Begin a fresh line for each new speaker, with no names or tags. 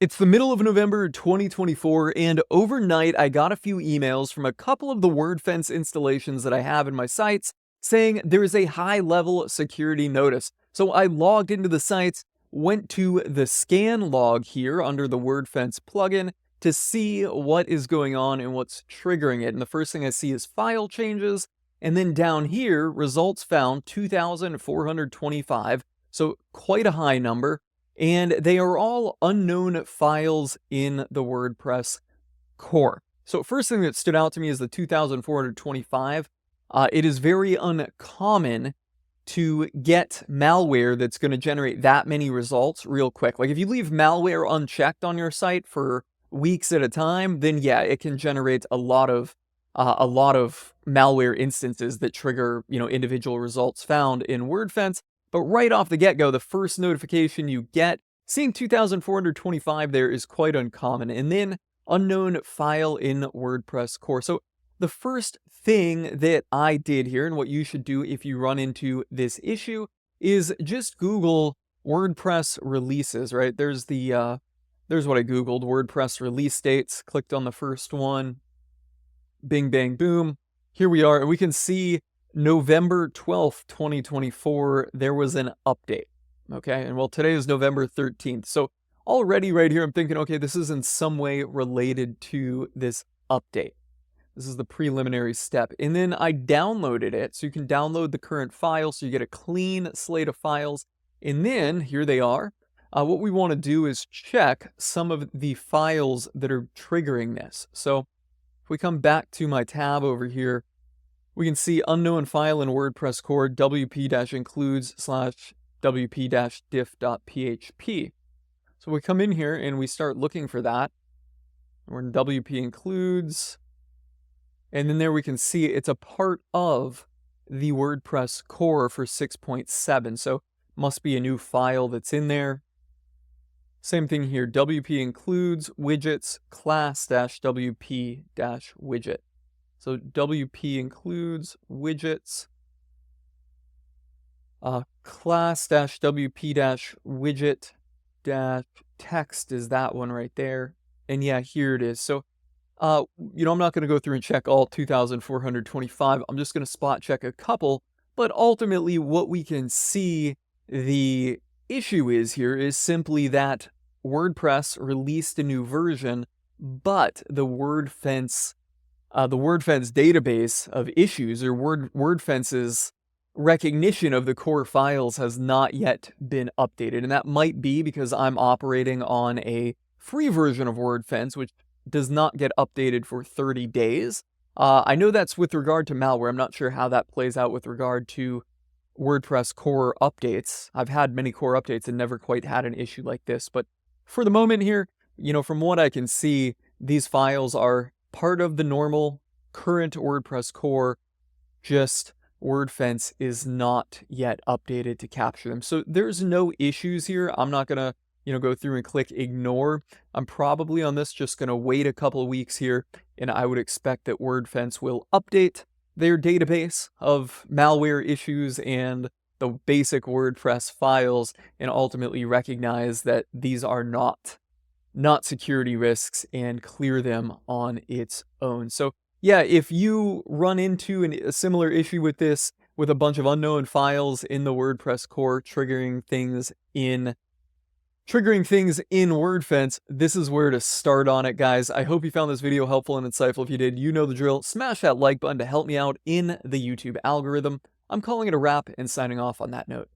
It's the middle of November 2024, and overnight I got a few emails from a couple of the WordFence installations that I have in my sites saying there is a high-level security notice. So I logged into the sites, went to the scan log here under the WordFence plugin to see what is going on and what's triggering it. And the first thing I see is file changes, and then down here, results found 2,425, so quite a high number. And they are all unknown files in the WordPress core. So first thing that stood out to me is the 2,425. It is very uncommon to get malware that's going to generate that many results real quick. Like if you leave malware unchecked on your site for weeks at a time, then yeah, it can generate a lot of malware instances that trigger, individual results found in WordFence. But right off the get-go, the first notification you get, seeing 2,425 there is quite uncommon. And then unknown file in WordPress core. So the first thing that I did here, and what you should do if you run into this issue, is just Google WordPress releases, right? There's what I Googled, WordPress release dates, clicked on the first one, bing, bang, boom. Here we are, and we can see November 12th, 2024, there was an update, okay? And well, today is November 13th. So already right here, I'm thinking, okay, this is in some way related to this update. This is the preliminary step. And then I downloaded it. So you can download the current file so you get a clean slate of files. And then here they are. What we want to do is check some of the files that are triggering this. So if we come back to my tab over here, we can see unknown file in WordPress core wp-includes/wp-diff.php. So we come in here and we start looking for that. We're in wp includes. And then there we can see it's a part of the WordPress core for 6.7. So must be a new file that's in there. Same thing here, wp includes widgets class-wp-widget. So wp includes widgets class-wp-widget-text is that one right there. And yeah, here it is. So, I'm not going to go through and check all 2,425. I'm just going to spot check a couple. But ultimately, what we can see the issue is here is simply that WordPress released a new version, but the WordFence database of issues, or WordFence's recognition of the core files, has not yet been updated. And that might be because I'm operating on a free version of WordFence, which does not get updated for 30 days. I know that's with regard to malware. I'm not sure how that plays out with regard to WordPress core updates. I've had many core updates and never quite had an issue like this. But for the moment here, from what I can see, these files are part of the normal current WordPress core, just WordFence is not yet updated to capture them. So there's no issues here. I'm not going to, go through and click ignore. I'm probably on this just going to wait a couple of weeks here, and I would expect that WordFence will update their database of malware issues and the basic WordPress files and ultimately recognize that these are not security risks and clear them on its own. So yeah, if you run into a similar issue with this, with a bunch of unknown files in the WordPress core triggering things in WordFence, this is where to start on it, guys. I hope you found this video helpful and insightful. If you did, you know the drill. Smash that like button to help me out in the YouTube algorithm. I'm calling it a wrap and signing off on that note.